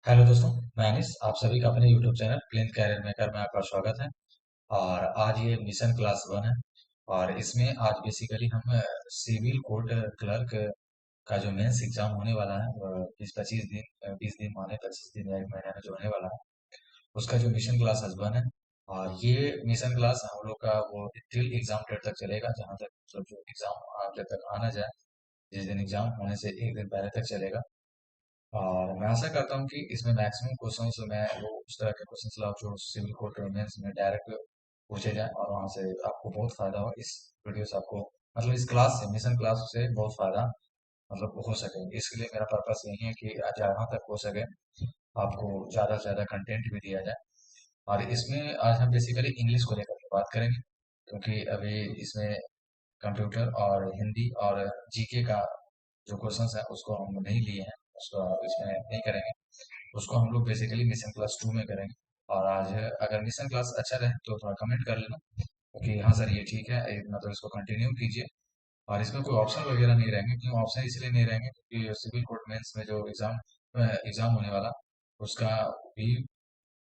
Hello दोस्तों, मैं अनिस। आप सभी का अपने YouTube channel plane career maker में आपका स्वागत है। और आज ये मिशन क्लास 1 है। और इसमें आज बेसिकली हम सिविल कोड क्लर्क का जो मेंस एग्जाम होने वाला है, 20-25 दिन, 20 दिन माने 25 दिन या एक महीने में जो होने वाला है, उसका जो मिशन क्लास आज 1 है। और ये मिशन क्लास हम लोग का वो टिल एग्जाम डेट तक चलेगा, जहाँ तक मतलब जो एग्जाम जब तक आना जाए, जिस दिन एग्जाम होने से एक दिन पहले तक चलेगा। और मैं आशा करता हूँ कि इसमें मैक्सिमम क्वेश्चन मैं वो उस तरह के क्वेश्चन लाऊं जो सिविल कोर्ट मेंस में डायरेक्ट पूछे जाए, और वहां से आपको बहुत फायदा हो। इस वीडियो से आपको मतलब इस क्लास से, मिशन क्लास से बहुत फायदा मतलब हो सके, इसके लिए मेरा पर्पस यही है कि जहाँ तक हो सके आपको ज़्यादा से ज़्यादा कंटेंट भी दिया जाए। और इसमें आज हम बेसिकली इंग्लिश को लेकर के बात करेंगे, क्योंकि अभी इसमें कंप्यूटर और हिंदी और जीके का जो क्वेश्चंस है उसको हम नहीं लिए हैं, उसको इसमें नहीं करेंगे। उसको हम लोग बेसिकली मिशन क्लास 2 में करेंगे। और आज अगर मिशन क्लास अच्छा रहे तो थोड़ा कमेंट कर लेना कि हाँ सर ये ठीक है, मतलब इसको कंटिन्यू कीजिए। और इसमें कोई ऑप्शन वगैरह नहीं रहेंगे। क्यों ऑप्शन इसलिए नहीं रहेंगे क्योंकि सिविल कोर्ट मेंस में जो एग्जाम होने वाला उसका भी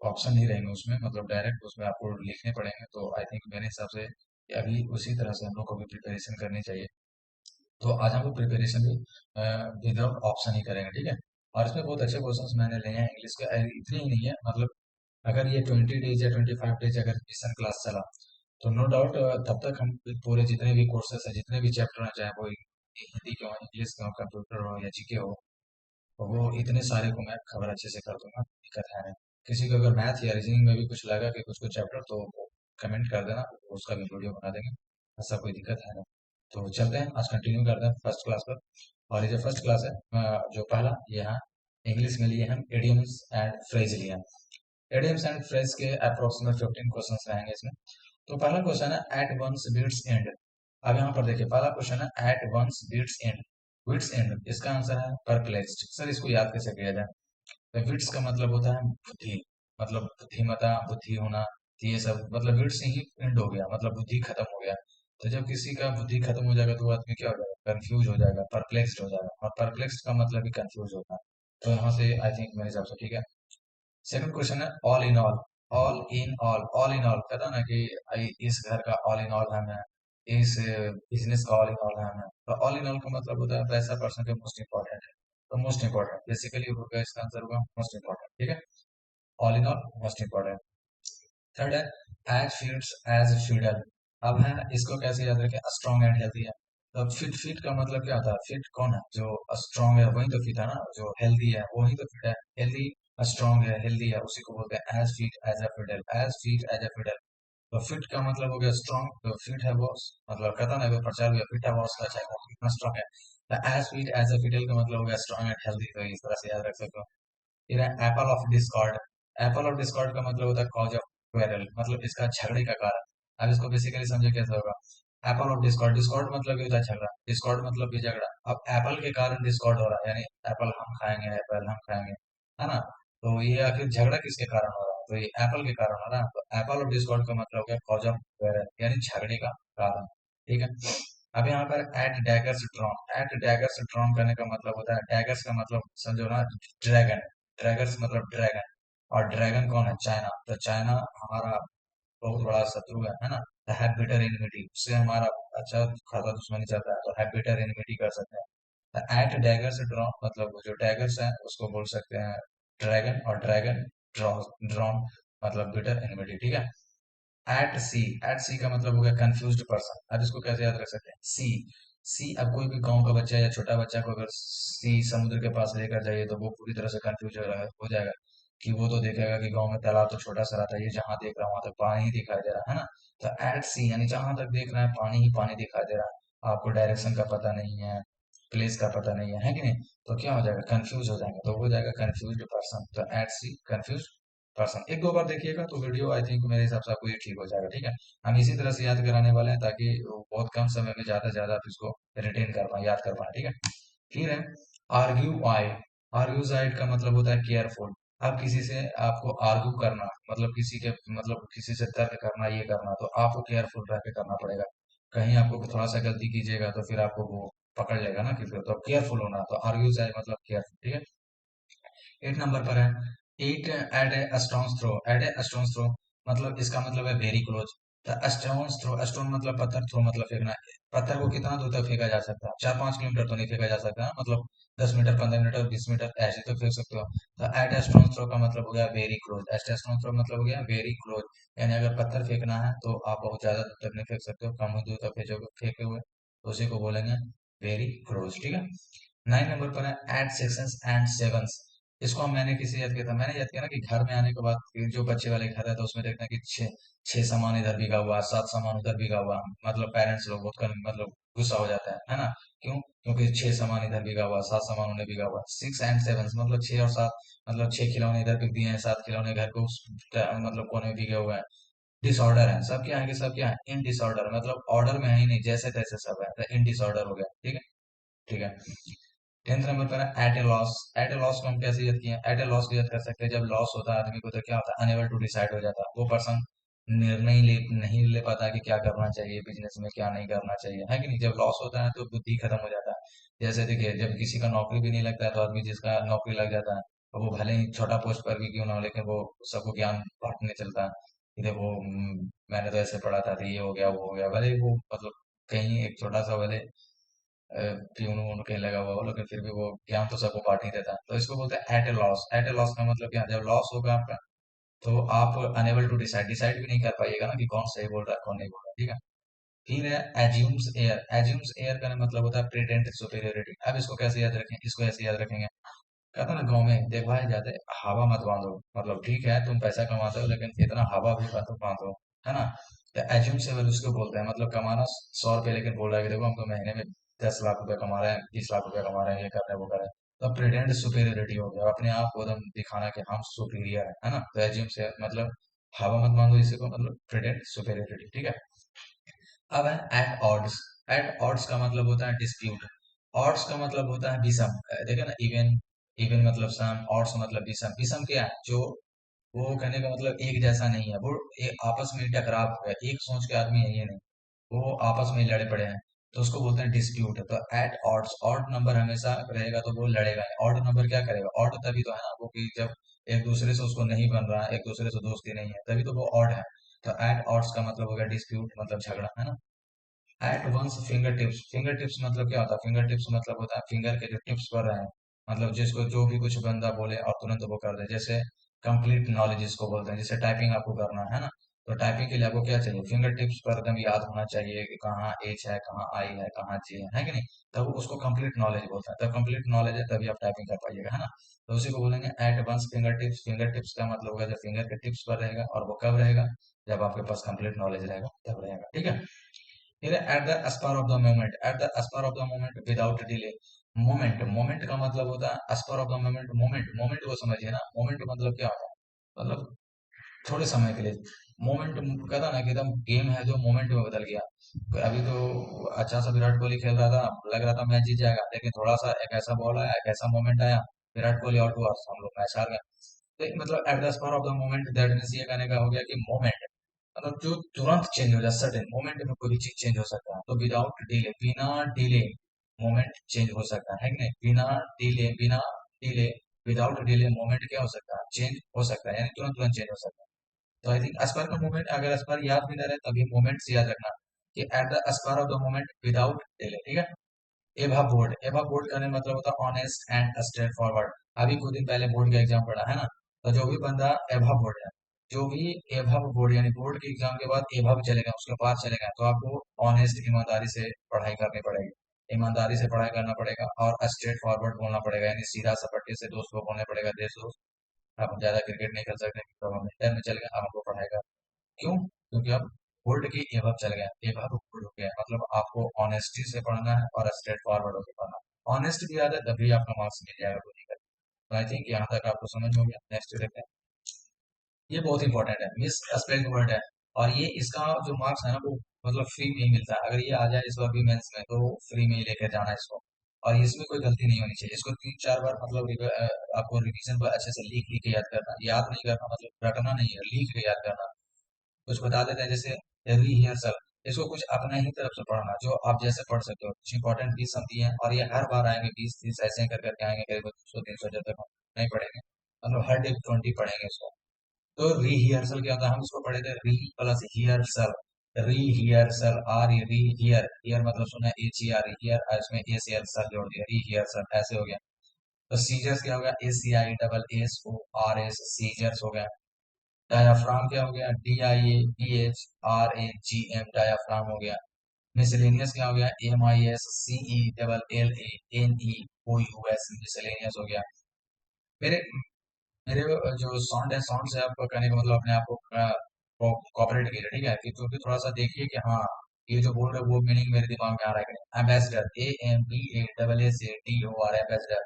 ऑप्शन नहीं रहेंगे उसमें, मतलब डायरेक्ट उसमें आपको लिखने पड़ेंगे। तो आई थिंक मेरे हिसाब से अभी उसी तरह से हम लोग को भी प्रिपरेशन करनी चाहिए। तो आज हम लोग प्रिपरेशन भी विदाउट ऑप्शन ही करेंगे, ठीक है। और इसमें बहुत अच्छे क्वेश्चंस मैंने लिए हैं इंग्लिश के। इतने ही नहीं है, मतलब अगर ये 20 डेज या 25 डेज अगर मिशन क्लास चला तो नो डाउट तब तक हम पूरे जितने भी कोर्सेस हैं, जितने भी चैप्टर हैं, चाहे वो हिंदी के हो, इंग्लिश के हो, कंप्यूटर हो या जीके हो, तो वो इतने सारे को मैं खबर अच्छे से कर दूंगा, दिक्कत है नहीं। किसी को अगर मैथ या रीजनिंग में भी कुछ लगा कि कुछ कुछ चैप्टर, तो वो कमेंट कर देना, तो उसका भी वीडियो बना देंगे। ऐसा कोई दिक्कत है नहीं। तो चलते हैं, आज कंटिन्यू करते हैं फर्स्ट क्लास पर। और ये जो फर्स्ट क्लास है, जो पहला ये है, इंग्लिश में लिए हम एडियम्स एंड फ्रेज लिए हैं। एडियम्स एंड फ्रेज के अप्रोक्सीमेट 15 क्वेश्चन रहेंगे इसमें। तो पहला क्वेश्चन है एट वंस बीट्स एंड। अब यहाँ पर देखिए, पहला क्वेश्चन है at one's wits end. Wits end इसका आंसर है परप्लेक्स्ड। सर इसको याद कैसे किया जाए? तो बिट्स का मतलब होता है बुद्धि, मतलब बुद्धिमता, बुद्धि होना। तो ये सब मतलब बिट्स से ही एंड हो गया, मतलब बुद्धि खत्म हो गया। तो जब किसी का बुद्धि खत्म हो जाएगा तो वो आदमी क्या हो जाएगा? कंफ्यूज हो जाएगा, परप्लेक्स्ड हो जाएगा। और परप्लेक्स्ड का मतलब ही कंफ्यूज होता है। तो यहाँ से आई थिंक मेरे हिसाब से ठीक है। सेकंड क्वेश्चन है all in all. All in all, all in all कहता ना कि इस घर का ऑल इन ऑल है मैं, इस बिजनेस का ऑल इन ऑल है मैं। तो ऑल इन ऑल का मतलब होता है ऐसा पर्सन जो मोस्ट इंपॉर्टेंट है। तो मोस्ट इंपॉर्टेंट बेसिकली होगा, इसका आंसर होगा मोस्ट इंपॉर्टेंट, ठीक है। All in all most important. Third है एज फिट्स एज फिडल। अब है इसको कैसे याद रखें? स्ट्रॉन्ग एंड हेल्थी है। तो फिट, फिट का मतलब क्या होता है? फिट कौन है? जो स्ट्रॉन्ग है वही तो फिट है ना। जो हेल्दी है वही तो फिट है। हेल्दी स्ट्रॉन्ग है, हेल्दी है, उसी को बोलते हैं as fit as a fiddle, as fit as a fiddle. तो फिट का मतलब हो गया स्ट्रॉन्ग, तो फिट है वो, मतलब कहता ना, प्रचार हुआ फिट है वो उसका चाहिए, कितना स्ट्रॉन्ग है। तो as fit as a fiddle का मतलब हो गया स्ट्रॉन्ग एंड हेल्दी। तो इस तरह से याद रख सकते हो। फिर है Apple of Discord. Apple of Discord का मतलब होता है कॉज ऑफ क्वेरल, मतलब इसका झगड़े का कारण। अब इसको बेसिकली समझे कैसे होगा? एपल ऑफ डिस्कॉर्ड, डिस्कॉर्ड मतलब ये होता है झगड़ा, डिस्कॉर्ड मतलब भी झगड़ा। अब एप्पल के कारण डिस्कॉर्ड हो रहा है, यानी एप्पल हम खाएंगे, एप्पल हम खाएंगे, है ना। तो ये आखिर झगड़ा किसके कारण हो रहा है? तो ये एप्पल के कारण हो रहा है। तो एप्पल ऑफ डिस्कॉर्ड का मतलब हो गया कॉज ऑफ क्वेरल, यानी झगड़े का कारण, ठीक है। अब यहाँ पर at daggers drawn, at daggers drawn करने का मतलब होता है, डैगर्स का मतलब समझो ना, ड्रैगन। ड्रैगर्स मतलब ड्रैगन। और ड्रैगन कौन है? चाइना। तो चाइना हमारा बहुत बड़ा शत्रु है ना। तो हैव बिटर एनिमिटी, उससे हमारा अच्छा खासा दुश्मनी चलता है, तो हैव बिटर एनिमिटी कर सकते हैं। तो एट डैगर्स ड्रॉन मतलब वो जो डैगर्स है उसको बोल सकते हैं ड्रैगन, और ड्रैगन ड्रॉन मतलब बिटर एनिमिटी, ठीक है। एट सी, एट सी का मतलब हो गया कंफ्यूज्ड पर्सन। अब इसको कैसे याद रख सकते हैं? सी, सी अब कोई भी गांव का बच्चा या छोटा बच्चा को अगर सी समुद्र के पास लेकर जाइए तो वो पूरी तरह से कंफ्यूज हो जाएगा। कि वो तो देखेगा कि गांव में तालाब तो छोटा सा रहता है, ये जहां देख रहा हूं वहां तक पानी ही दिखाई दे रहा है ना। तो एट सी यानी जहां तक देख रहा है पानी ही पानी दिखाई दे रहा है, आपको डायरेक्शन का पता नहीं है, प्लेस का पता नहीं है कि नहीं? तो क्या हो जाएगा? कंफ्यूज हो जाएगा, तो हो जाएगा कंफ्यूज्ड पर्सन। तो एट सी कंफ्यूज पर्सन। एक दो बार देखिएगा तो वीडियो आई थिंक मेरे हिसाब से आपको ये ठीक हो जाएगा, ठीक है। हम इसी तरह से याद कराने वाले हैं ताकि वो बहुत कम समय में ज्यादा से ज्यादा आप इसको रिटेन कर पाए, याद कर पाए, ठीक है। फिर है आर्ग्यू आई। आर्ग्यू साइड का मतलब होता है केयरफुल। अब किसी से आपको आर्ग्यू करना, मतलब किसी के, मतलब किसी से तर्क करना, ये करना, तो आपको केयरफुल रह के करना पड़ेगा। कहीं आपको थोड़ा सा गलती कीजिएगा तो फिर आपको वो पकड़ लेगा ना, कि फिर तो केयरफुल होना। तो आर्ग्यू साइड मतलब केयरफुल, ठीक है। 8 नंबर पर है, eat at a stone's throw. At a stone's throw मतलब इसका मतलब है very close. The stone's throw, stone मतलब पत्थर, थ्रो मतलब फेंकना। पत्थर को कितना दूर तक फेंका जा सकता है? 4-5 किलोमीटर तो नहीं फेंका जा सकता है, मतलब 10 मीटर, 15 मीटर, 20 मीटर ऐसे तो फेंक सकते हो। तो एट ए स्टोन्स थ्रो का मतलब हो गया very close. Eight a stone's throw मतलब हो गया वेरी क्लोज, यानी अगर पत्थर फेंकना है तो आप बहुत ज्यादा दूर तक नहीं फेंक सकते हो, कम दूर तक फेंकोगे, फेंके हुए तो उसी को बोलेंगे वेरी क्लोज। ठीक है। 9 नंबर पर है एट सेक्शंस एंड सेवंस। इसको मैंने किसे याद किया था? मैंने याद किया ना कि घर में आने के बाद फिर जो बच्चे वाले घर है तो उसमें देखते हैं कि छह छह सामान इधर बिका हुआ, 7 सामान उधर बिका हुआ, मतलब पेरेंट्स लोग बहुत मतलब गुस्सा हो जाता है ना? क्यों? क्योंकि 6 सामान इधर बिका हुआ, 7 सामान उन्हें बिका हुआ। 6 एंड 7 मतलब 6 और 7, मतलब 6 खिलौने इधर बिक दिए हैं, 7 खिलौने घर को मतलब कोने में बिके हुए हैं। डिसऑर्डर है, सब क्या है कि सब क्या है? इन डिसऑर्डर, मतलब ऑर्डर में है ही नहीं, जैसे तैसे सब है, तो इन डिसऑर्डर हो गया। ठीक है। ठीक है। 10th नंबर पर है एट ए लॉस। एट ए लॉस को हम कैसे याद किए? एट ए लॉस को याद कर सकते हैं जब लॉस होता है आदमी को, तो क्या होता है? अनेबल टू डिसाइड हो जाता है वो पर्सन, निर्णय ले नहीं ले पाता कि क्या करना चाहिए बिजनेस में, क्या नहीं करना चाहिए, है कि नहीं? जब लॉस होता है तो बुद्धि खत्म हो जाता है। जैसे देखिए, जब किसी का नौकरी भी नहीं लगता है तो आदमी, जिसका नौकरी लग जाता है, और वो भले ही छोटा पोस्ट पर भी क्यों ना हो, लेकिन वो सबको ज्ञान बांटने चलता है कि देखो मैंने तो ऐसे पढ़ा था, तो ये हो गया वो हो गया, भले ही वो मतलब कहीं एक छोटा सा भले प्यून वून कहीं लगा हुआ हो, लेकिन फिर भी वो ज्ञान तो सबको बांट ही देता है। तो इसको बोलते हैं एट ए लॉस। एट ए लॉस का मतलब क्या? जब लॉस होगा आपका तो आप अनेबल टू डिसाइड, डिसाइड भी नहीं कर पाइएगा ना कि कौन सही बोल रहा है कौन नहीं बोल रहा है। ठीक है। फिर है एज्यूम्स एयर। एज्यूम्स एयर का मतलब होता है प्रिटेंड सुपीरियोरिटी। अब इसको कैसे याद रखें? इसको ऐसे याद रखेंगे, कहता ना गाँव में देखभाल जाते, हवा मत बांधो, मतलब ठीक है तुम पैसा कमाते हो लेकिन इतना हवा भी मत बांधो, है ना? तो एज्यूम सेवल उसको बोलते हैं, मतलब कमाना 100 रुपये, लेकिन बोल रहा है कि देखो हम तो महीने में 10 लाख रुपए कमा रहे हैं, 20 लाख रुपए कमा रहे हैं, ये कर रहे हैं वो कर रहे हैं। तो प्रिटेंड सुपीरियोरिटी हो गया, अपने आप को एकदम दिखाना कि हम सुपीरियर है ना? तो एज्यूम से मतलब हवा मत बांधो, इसी को मतलब प्रिटेंड सुपीरियोरिटी। ठीक है। अब है एट ऑड्स। एट ऑड्स का मतलब होता है डिस्प्यूट। ऑड्स का मतलब होता है विषम। देखो ना, इवन, इवन मतलब सम, ऑड्स मतलब विषम। विषम क्या है? जो वो कहने का मतलब एक जैसा नहीं है, वो एक आपस में टकराव हो गया, एक सोच के आदमी है ये नहीं, वो आपस में ही लड़े पड़े हैं, तो उसको बोलते हैं डिस्प्यूट। तो एट ऑड्स, ऑड नंबर हमेशा रहेगा तो वो लड़ेगा नहीं। ऑड नंबर क्या करेगा? ऑड तभी तो है ना वो, कि जब एक दूसरे से उसको नहीं बन रहा है, एक दूसरे से दोस्ती नहीं है, तभी तो वो ऑड है। तो एट ऑड्स का मतलब हो गया डिस्प्यूट, मतलब झगड़ा, है ना? At one's finger tips. Finger tips मतलब क्या होता है? फिंगर टिप्स मतलब होता है फिंगर के जो टिप्स पर रहे हैं, मतलब जिसको जो भी कुछ बंदा बोले और तुरंत वो कर दे। जैसे कंप्लीट नॉलेज इसको बोलते हैं, जैसे टाइपिंग आपको करना है ना, तो टाइपिंग के लिए आपको क्या चाहिए? फिंगर टिप्स पर एकदम याद होना चाहिए कि कहाँ एच है, कहाँ आई है, कहाँ जी है कि नहीं? तब उसको कंप्लीट नॉलेज बोलते हैं। तब कंप्लीट नॉलेज है तभी आप टाइपिंग कर पाइएगा, है ना? तो उसी को बोलेंगे at one's finger tips. Finger tips का मतलब होगा जब फिंगर के टिप्स पर रहेगा, और वो कब रहेगा? जब आपके पास कंप्लीट नॉलेज रहेगा तब रहेगा। ठीक है। फिर at the spur of the moment. At the spur of the moment without delay. Moment, moment का मतलब होता है spur of the moment. Moment, moment को समझिए ना, मोमेंट मतलब क्या होता है? मतलब थोड़े समय के लिए। मोमेंट कहता ना कि एकदम गेम है जो मोमेंट में बदल गया। अभी तो अच्छा सा विराट कोहली खेल रहा था, लग रहा था मैच जीत जाएगा, लेकिन थोड़ा सा एक ऐसा बॉल आया, एक ऐसा मोमेंट आया, विराट कोहली आउट हुआ, हम लोग मैच हार गए। तो मतलब at the spur of the moment, that means ये कहने का हो गया कि मोमेंट मतलब जो तुरंत चेंज हो जाए, सडन मोमेंट में कोई भी चीज चेंज हो सकता है। तो विदाउट डिले, बिना डिले मोमेंट चेंज हो सकता है कि नहीं? बिना डिले, बिना डिले, विदाउट डिले मोमेंट क्या हो सकता है? चेंज हो सकता है, यानी तुरंत तुरंत चेंज हो सकता है। तो आई थिंक एस्पर का मूवमेंट, अगर एस्पर याद भी ना रहे तभी मूवमेंट से याद रखना कि at the Esper of the movement without delay. ठीक है। एभा बोर्ड। एभा बोर्ड का मतलब होता है ऑनेस्ट एंड स्ट्रेट फॉरवर्ड। अभी कुछ दिन पहले बोर्ड का एग्जाम पढ़ा है ना, तो जो भी बंदा एभा बोर्ड है, जो भी एभा बोर्ड यानी बोर्ड के एग्जाम के बाद एभा चलेगा, उसके पास चलेगा, तो आपको ऑनेस्ट, ईमानदारी से पढ़ाई करनी पड़ेगी, ईमानदारी से पढ़ाई करना पड़ेगा, और स्ट्रेट फॉरवर्ड बोलना पड़ेगा, यानी सीधा सपटे से दोस्त को बोलने पड़ेगा, देश दोस्त अब हम ज्यादा क्रिकेट नहीं खेल सकते, तो हम इंटर में चल गए, अब हमको पढ़ाई कर। क्यों? क्योंकि अब बोल्ड की एभव चल गया, एभव बोल्ड हो गया, मतलब आपको ऑनेस्टी से पढ़ना है और स्ट्रेट फॉरवर्ड होकर पढ़ना है। ऑनेस्ट भी याद है तभी आपका मार्क्स मिल जाएगा, कोई दिक्कत नहीं। तो आई थिंक यहाँ तक आपको समझ हो गया। नेक्स्ट देखते हैं। ये बहुत इंपॉर्टेंट है, मिस स्पेल्ड वर्ड है, और ये इसका जो मार्क्स है ना वो मतलब फ्री में ही मिलता है। अगर ये आ जाए इस बार भी मेंस में तो फ्री में ही लेकर जाना है इसको, और इसमें कोई गलती नहीं होनी चाहिए। इसको 3-4 बार मतलब आपको रिवीजन पर अच्छे से लिख लिख के याद करना, याद नहीं करना मतलब रटना नहीं है, लिख के याद करना। कुछ बता देते हैं जैसे एवरी रिहर्सल, इसको कुछ अपने ही तरफ से पढ़ना जो आप जैसे पढ़ सकते हो। कुछ इंपॉर्टेंट 20 समझी है, और ये हर बार आएंगे, 20-30 ऐसे ही कर करके आएंगे, करीब 200-300 जब तक हम नहीं पढ़ेंगे। मतलब हर डे 20 पढ़ेंगे इसको। तो रीहियर्सल क्या होता है, हम इसको पढ़े थे री प्लस हियर्सल। रीहियर्सल, आर री हियर, हियर मतलब सुना, एच ई आर, हियर इसमें ए सी एल सर जोड़ दिया, रीहियर्सल ऐसे हो गया। तो सीजर्स क्या हो गया, A C I double S O R S, scissors हो गया। डायाफ्राम क्या हो गया, D I A P H R A G M, diaphragm हो गया। मिसलेनियस क्या हो गया, M I S C E double L A N E O U S, miscellaneous हो गया। मेरे मेरे जो साउंड है, साउंड से आप कहने का मतलब अपने आप को कॉपरेट कीजिए, ठीक है, कि क्योंकि थोड़ा सा देखिए कि हाँ ये जो बोल रहे हैं वो मीनिंग मेरे दिमाग में आ रहा है कि नहीं। Ambassador, A M B A double A C D O R, ambassador.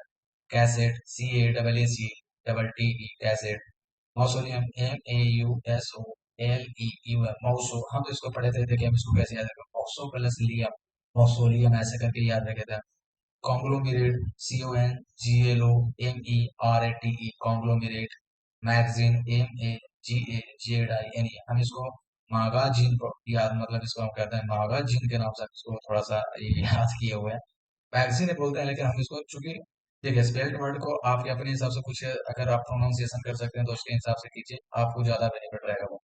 Cassette, C A double A C double T E, cassette. Mausoleum, M A U S O L E U M, mauso. हम तो इसको पढ़े थे, देखिए हम इसको कैसे याद रखें, मौसो प्लस लियम, मौसोलियम ऐसे करके याद रखे थे। Conglomerate, C O N G L O M E R A T E, conglomerate. Magazine, M A G A Z I N E, हम इसको मागाजिन को याद, मतलब इसको हम कहते हैं मागाजिन के नाम से इसको थोड़ा सा ये याद किए हुए हैं। मैगजीन बोलते हैं, लेकिन हम इसको चूंकि देखिए स्पेल्ड वर्ड को आपके अपने हिसाब से कुछ अगर आप प्रोनाउंसिएशन कर सकते हैं तो उसके हिसाब से कीजिए, आपको ज्यादा बेनिफिट रहेगा वो।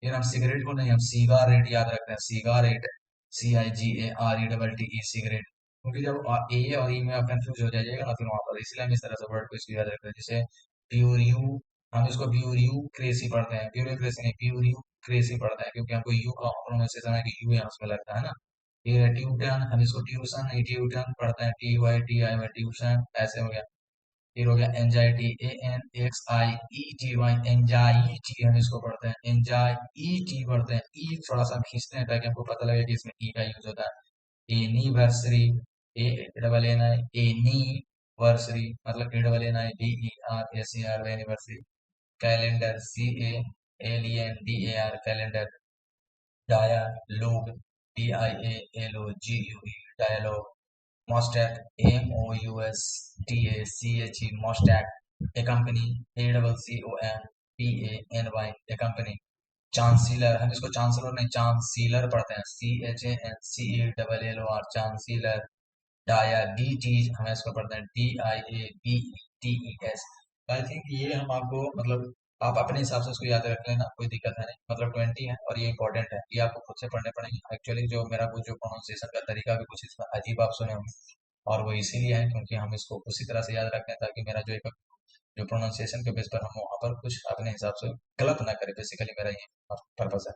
लेकिन हम सिगरेट को नहीं, हम सिगारेट याद रखते हैं, cigarette, C I G A R E double T E, cigarette. क्योंकि जब ए और ई में आप कंफ्यूज हो जाइएगा ना फिर वहां पर, इसलिए हम इस तरह से वर्ड को इसको याद रखते हैं। जैसे प्यूरियू, हम इसको प्यूरियू क्रेसी पढ़ते हैं, प्यूरियो नहीं, प्यूरियू क्रेसी पढ़ते हैं, क्योंकि हमको यू का प्रोनाउंसिएशन है कि यू यहाँ उसमें लगता है ना। फिर है ट्यूटन, हम इसको ट्यूशन नहीं ट्यूटन पढ़ते हैं, T Y T I Y, tuition ऐसे हो गया। फिर हो गया anxiety, A N X I E T Y, anxiety हम इसको पढ़ते हैं, एंजाइटी पढ़ते हैं, ई थोड़ा सा खींचते हैं ताकि हमको पता लगे कि इसमें ई का यूज होता है। Anniversary, A double N I, anniversary मतलब A double N I D E R S E R, anniversary. Calendar, C A L E N D A R, calendar. Dialogue, D I A L O G U E, dialogue. Moustache, M O U S T A C H E, moustache. A company, A double C O M P A N Y, a company. Chancellor, हम इसको chancellor नहीं chancellor पढ़ते हैं, C H A N C E double L O R, chancellor. Diabetes हम इसको पढ़ते हैं, D I A B T E S. I think ये हम आपको मतलब आप अपने हिसाब से उसको याद रख लेना, कोई दिक्कत है नहीं, मतलब 20 है और ये इंपॉर्टेंट है, ये आपको खुद से पढ़ने पड़ेंगे। एक्चुअली जो मेरा कुछ जो प्रोनाउंसिएशन का तरीका भी कुछ इसमें अजीब आप सुने होंगे, और वो इसीलिए है क्योंकि हम इसको उसी तरह से याद रखते हैं ताकि मेरा जो एक जो प्रोनाउंसिएशन के बेस पर हम वहाँ पर कुछ अपने हिसाब से गलत ना करें, बेसिकली मेरा ये पर्पज है।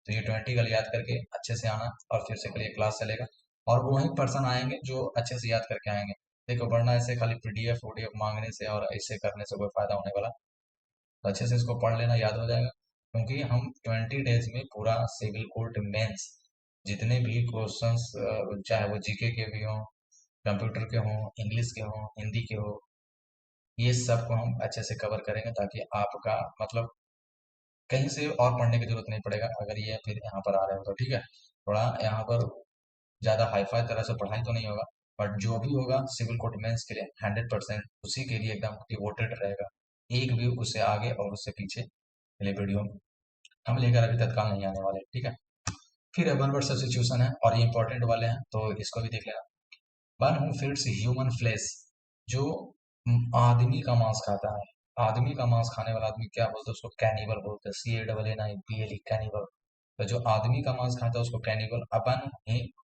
तो ये 20 कल याद करके अच्छे से आना, और फिर से कल ये क्लास चलेगा, और वो वही पर्सन आएंगे जो अच्छे से याद करके आएंगे। देखो वरना ऐसे खाली पीडीएफ वोडीएफ मांगने से और ऐसे करने से कोई फायदा होने वाला, तो अच्छे से इसको पढ़ लेना, याद हो जाएगा। क्योंकि हम 20 डेज में पूरा सिविल कोर्ट मेंस जितने भी क्वेश्चंस, चाहे वो जीके के भी हों, कंप्यूटर के हों, इंग्लिश के हों, हिंदी के हो, ये सब को हम अच्छे से कवर करेंगे ताकि आपका मतलब कहीं से और पढ़ने की जरूरत नहीं पड़ेगा अगर ये फिर यहाँ पर आ रहे हो तो, ठीक है। थोड़ा यहाँ पर ज्यादा हाईफाई तरह से पढ़ाई तो नहीं होगा, बट जो भी होगा सिविल कोर्ट मेंस के लिए 100% उसी के लिए एकदम डिवोटेड रहेगा। एक भी उससे आगे और उससे पीछे के लिए वीडियो हम लेकर अभी तत्काल नहीं आने वाले, ठीक है। फिर है वन वर्ड सब्स्टिट्यूशन है, और ये इंपॉर्टेंट वाले हैं तो इसको भी देख लेना। One who feeds human flesh, जो आदमी का मांस खाता है, आदमी का मांस खाने वाला आदमी क्या बोलते हैं, उसको कैनिबल बोलते हैं, C A double N I B L E, cannibal. तो जो आदमी का मांस खाता है उसको कैनिबल। अपन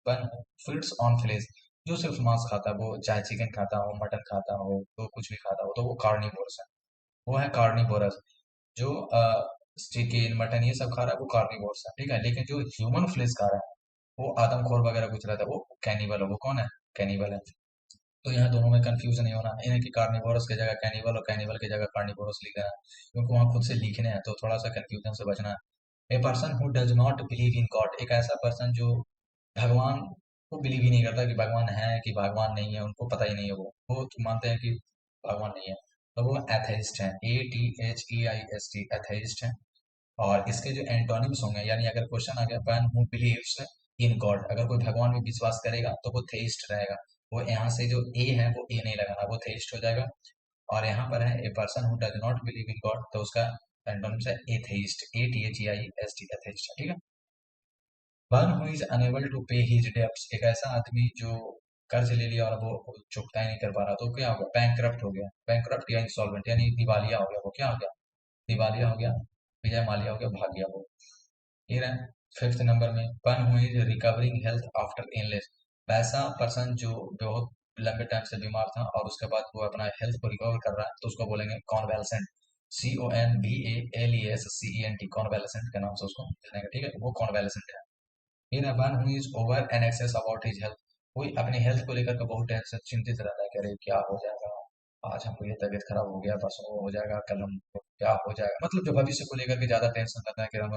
वन फीड्स ऑन फ्लेश, जो सिर्फ मांस खाता है, वो चाहे चिकन खाता हो, मटन खाता हो, तो कुछ भी खाता हो, तो वो कार्निवोरस है, वो है कार्निवोरस। जो चिकन मटन ये सब खा रहा है वो कार्निवोरस है, ठीक है। लेकिन जो ह्यूमन फ्लेश खा रहा है वो आदमखोर वगैरह कुछ रहता है, वो कैनिबल है। वो कौन है, कैनिबल है। तो यहाँ दोनों में कंफ्यूजन नहीं होना, इन्हें कि कार्निवोरस की जगह कैनिबल और कैनिबल की जगह कार्निवोरस लिख देना, क्योंकि वहाँ खुद से लिखने हैं तो थोड़ा सा कंफ्यूजन से बचना है। A person who does not believe in God, एक ऐसा पर्सन जो भगवान को बिलीव ही नहीं करता कि भगवान है कि भगवान नहीं है, उनको पता ही नहीं है, वो तो मानते हैं कि भगवान नहीं है, तो वो एथेइस्ट है, ए T H E I S T, atheist है। और इसके जो एंटोनिम्स होंगे, यानी अगर क्वेश्चन आ गया one who believes in God, अगर कोई भगवान में विश्वास करेगा तो वो थेइस्ट रहेगा। वो यहाँ से जो ए है वो ए नहीं लगाना, वो थेइस्ट हो जाएगा। और यहाँ पर है a person who does not believe in God, तो उसका एंटोनिम्स है atheist, A T H E I S T, atheist, ठीक है। One who is unable to pay his debts, एक ऐसा आदमी जो कर्ज ले लिया और वो चुकता ही नहीं कर पा रहा, तो क्या हो गया, बैंक हो गया, बैंक या इंसॉल्वेंट यानी दिवालिया हो गया, वो क्या हो गया, दिवालिया हो गया, विजय माल्या हो गया, भाग गया वो। ठीक है। फिफ्थ नंबर में वन हुई रिकवरिंग हेल्थ आफ्टर इलनेस, वैसा पर्सन जो बहुत लंबे टाइम से बीमार था और उसके बाद वो अपना हेल्थ को रिकवर कर रहा है, तो उसको बोलेंगे कॉन्वेलेसेंट, CONVALESCENT, कॉन्वेलेसेंट के नाम से उसको जानेंगे, ठीक है, वो कॉन्वेलेसेंट है। फिर one who is over an excess about his health, कोई अपनी हेल्थ को लेकर के बहुत टेंशन चिंतित रहता है कि अरे क्या हो जाएगा, आज हमको ये तबीयत खराब हो गया, परसों वो हो जाएगा, कल हमको क्या हो जाएगा, मतलब जो भविष्य को लेकर के ज्यादा टेंशन रहता है कि हम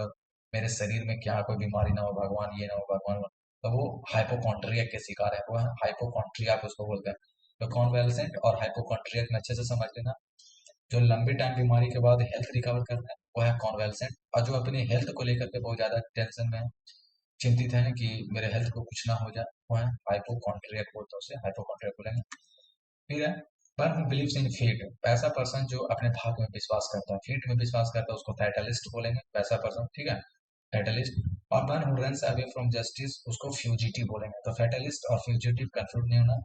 मेरे शरीर में क्या कोई बीमारी ना हो, भगवान ये ना हो, भगवान वो। तो वो हाइपोकॉन्ड्रिया के शिकार है, वो है हाइपोकॉन्ड्रिया उसको बोलते हैं। तो कॉन्वेलेसेंट और हाइपोकॉन्ड्रिया में अच्छे से समझ लेना। जो लंबी टाइम बीमारी के बाद हेल्थ रिकवर करता है वो है कॉन्वेलेसेंट, और जो अपनी हेल्थ को लेकर के बहुत ज्यादा टेंशन में है, चिंतित है कि मेरे हेल्थ को कुछ ना हो जाए, वो है हाइपोकॉन्ड्रियक, बोलते हैं उसे हाइपोकॉन्ड्रियक बोलेंगे। फिर है one who believes in fate, वैसा पर्सन जो अपने भाग्य में विश्वास करता है, फेट में विश्वास करता है, उसको फैटलिस्ट बोलेंगे, वैसा पर्सन, ठीक है, फैटलिस्ट। और one who runs away from justice, उसको फ्यूजिटिव बोलेंगे। तो फैटलिस्ट और फ्यूजिटिव कंफ्यूज नहीं होना,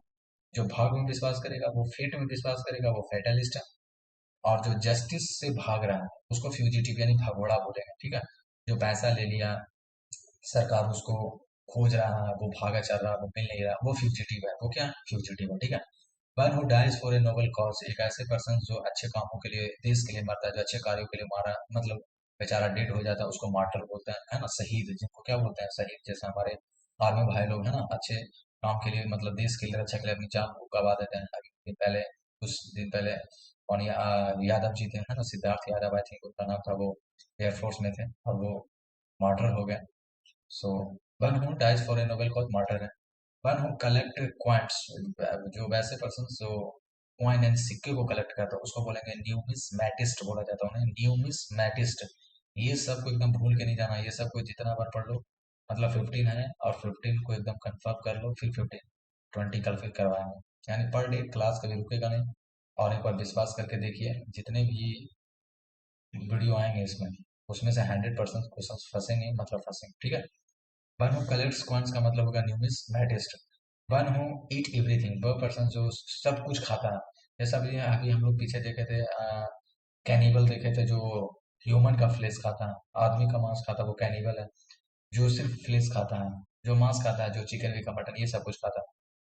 जो भाग्य में विश्वास करेगा वो फेट में विश्वास करेगा, वो फैटलिस्ट है, और जो जस्टिस से भाग रहा है उसको फ्यूजिटिव यानी भगोड़ा बोलेंगे, ठीक है। जो पैसा ले लिया, सरकार उसको खोज रहा है, वो भागा चल रहा है, वो मिल नहीं रहा, वो फ्यूजिटिव है, वो क्या फ्यूजिटिव है, ठीक है। One who dies for a noble cause, एक ऐसे पर्सन जो अच्छे कामों के लिए, देश के लिए मरता है, जो अच्छे कार्यों के लिए मारा, मतलब बेचारा डेड हो जाता है, उसको मार्टर बोलते हैं, है ना, शहीद, जिनको क्या बोलते हैं, शहीद। जैसे हमारे आर्मी भाई लोग हैं ना, अच्छे काम के लिए, मतलब देश के लिए, रक्षा के लिए अपनी जान को गवा देते हैं। अभी कुछ दिन पहले, कौन यादव जी थे, है ना, सिद्धार्थ यादव, आई थिंक उनका नाम था, वो एयरफोर्स में थे और वो मार्टर हो गए। So one who dies for a noble cause martyr है। वन हु कलेक्ट क्वांट्स, जो वैसे पर्सन जो कॉइन एंड सिक्के को कलेक्ट करता है उसको बोलेंगे न्यूमिसमैटिस्ट, बोला जाता है उन्हें न्यूमिसमैटिस्ट। ये सब को एकदम भूल के नहीं जाना, ये सब को जितना बार पढ़ लो, मतलब 15 है और 15 को एकदम कंफर्म कर लो, फिर 15 20 कल फिर करवाएंगे, यानी पर डे क्लास कभी रुकेगा नहीं। और एक बार विश्वास करके देखिए, जितने भी वीडियो आएंगे इसमें, उसमें से 100% क्वेश्चन फंसेंगे, मतलब फंसेंगे, ठीक है। वन हु कलेक्ट्स कॉइन्स का मतलब होगा न्यूमिसमैटिस्ट। वन हु ईट एवरीथिंग, वह पर्सन जो सब कुछ खाता है। जैसा अभी अभी हम लोग पीछे देखे थे, कैनिबल देखे थे, जो ह्यूमन का फ्लेश खाता है, आदमी का मांस खाता है, वो कैनिबल है। जो सिर्फ फ्लेश खाता है, जो मांस खाता है, जो चिकन विकन मटन ये सब कुछ खाता है,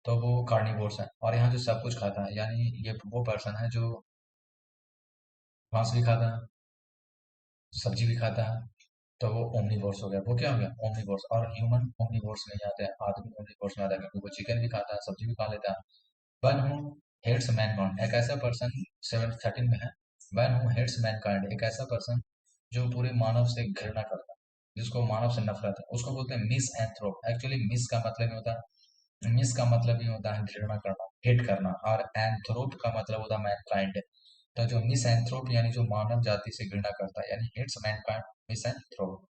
तो वो कार्निवोर्स है। और यहाँ जो सब कुछ खाता है, यानी ये वो पर्सन है जो मांस भी खाता है, सब्जी भी खाता है, तो वो ओमनीवोर्स हो गया, वो क्या हो गया, ओमनीवोर्स। और ह्यूमन ओमनीवोर्स में ही आते हैं, आदमी ओमनीवोर्स में आता है, क्योंकि वो चिकन भी खाता है, सब्जी भी खा लेता है। वन हु हेट्स मैनकाइंड, एक ऐसा पर्सन, 713 में है, वन हु हेट्स मैनकाइंड, एक ऐसा पर्सन जो पूरे मानव से घृणा करता है, जिसको मानव से नफरत है, उसको बोलते हैं मिस एंथ्रोप। एक्चुअली मिस का मतलब ही होता है, मिस का मतलब ही होता है घृणा करना, हेट करना, और एंथ्रोप का मतलब होता है मैनकाइंड। तो जो मिस एंथ्रोप यानी जो मानव जाति से घृणा करता है, यानी hates mankind, misanthrope.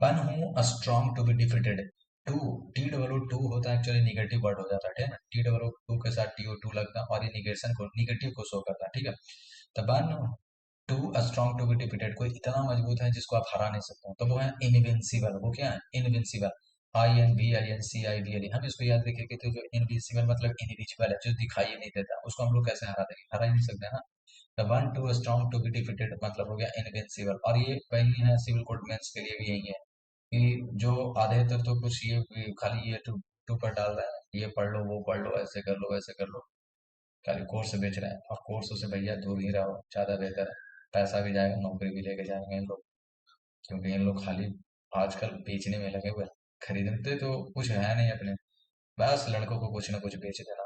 One who strong to be defeated, too, T double O होता है, एक्चुअली निगेटिव वर्ड हो जाता है, ठीक है ना, टी डबल टू के साथ टी ओ टू लगता है, और ये निगेशन को, निगेटिव को शो करता है, ठीक है। तो one too strong to be defeated, कोई इतना मजबूत है जिसको आप हरा नहीं सकते हो, तो वो है इनविंसिबल, वो क्या है, इनविंसिबल। INVINCIBLE, हम इसको याद रखेंगे, तो जो इनविंसिबल मतलब इनविजिबल है, जो दिखाई ही नहीं देता, उसको हम लोग कैसे हरा देंगे, हरा ही नहीं सकते ना। The one too strong to be defeated मतलब हो गया इनविंसिबल। और ये वही है, सिविल कोड मेंस के लिए भी यही है, कि जो आधे तक तो कुछ ये खाली ये टू टू पर डाल रहा है, ये पढ़ लो, वो पढ़ लो, ऐसे कर लो, वैसे कर लो, खाली कोर्स बेच रहे हैं। और कोर्स से भैया दूर ही रहो, ज़्यादा बेहतर है, पैसा भी जाएगा, नौकरी भी लेके जाएंगे इन लोग, क्योंकि इन लोग खाली आजकल बेचने में लगे हुए हैं। खरीदते तो कुछ है नहीं अपने, बस लड़कों को कुछ ना कुछ बेच देना।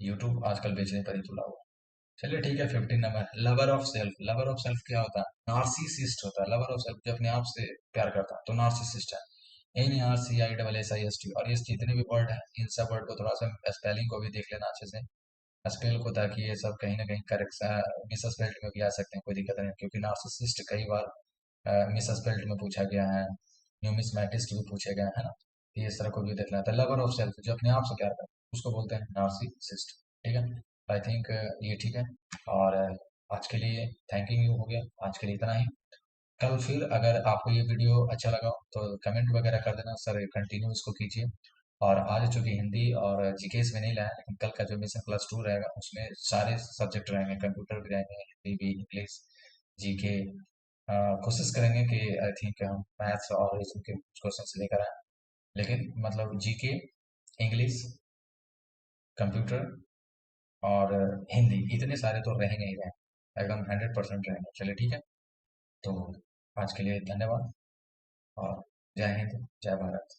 यूट्यूब आजकल बेचने पर ही तुला हुआ है। चलिए ठीक है, 15 number lover of self. Lover of self क्या होता है, नार्सिसिस्ट होता है लवर ऑफ सेल्फ, जो अपने आप से प्यार करता है, तो नार्सिसिस्ट है। NARCISSIST। और ये जितने भी वर्ड है, इन सब वर्ड को थोड़ा सा स्पेलिंग को भी देख लेना अच्छे से, स्पेल को, ताकि ये सब कहीं ना कहीं करेक्ट मिस स्पेल्ड में भी आ सकते हैं, कोई दिक्कत नहीं, क्योंकि नार्सिसिस्ट कई बार मिस स्पेल्ड में पूछा गया है, न्यूमिसमैटिस्ट भी पूछे गए हैं ना, तो ये तरह को भी देखना था। लवर ऑफ सेल्फ जो अपने आप से प्यार करता है उसको बोलते हैं नार्सिसिस्ट, ठीक है। आई थिंक ये ठीक है। और आज के लिए थैंकिंग यू हो गया, आज के लिए इतना ही। कल फिर अगर आपको ये वीडियो अच्छा लगा तो कमेंट वगैरह कर देना, सर कंटिन्यू इसको कीजिए। और आज चूंकि हिंदी और जीके इसमें नहीं लाया, लेकिन कल का जो मिशन क्लास 2 रहेगा उसमें सारे सब्जेक्ट रहेंगे, कंप्यूटर भी रहेंगे, हिंदी भी, इंग्लिश, जीके। कोशिश करेंगे कि आई थिंक हम मैथ्स और रीजनिंग के क्वेश्चन लेकर आए, लेकिन मतलब जीके, इंग्लिश, कंप्यूटर और हिंदी, इतने सारे तो रहेंगे ही रहेंगे, एकदम 100% रहेंगे। चलिए ठीक है। तो आज के लिए धन्यवाद और जय हिंद, जय भारत।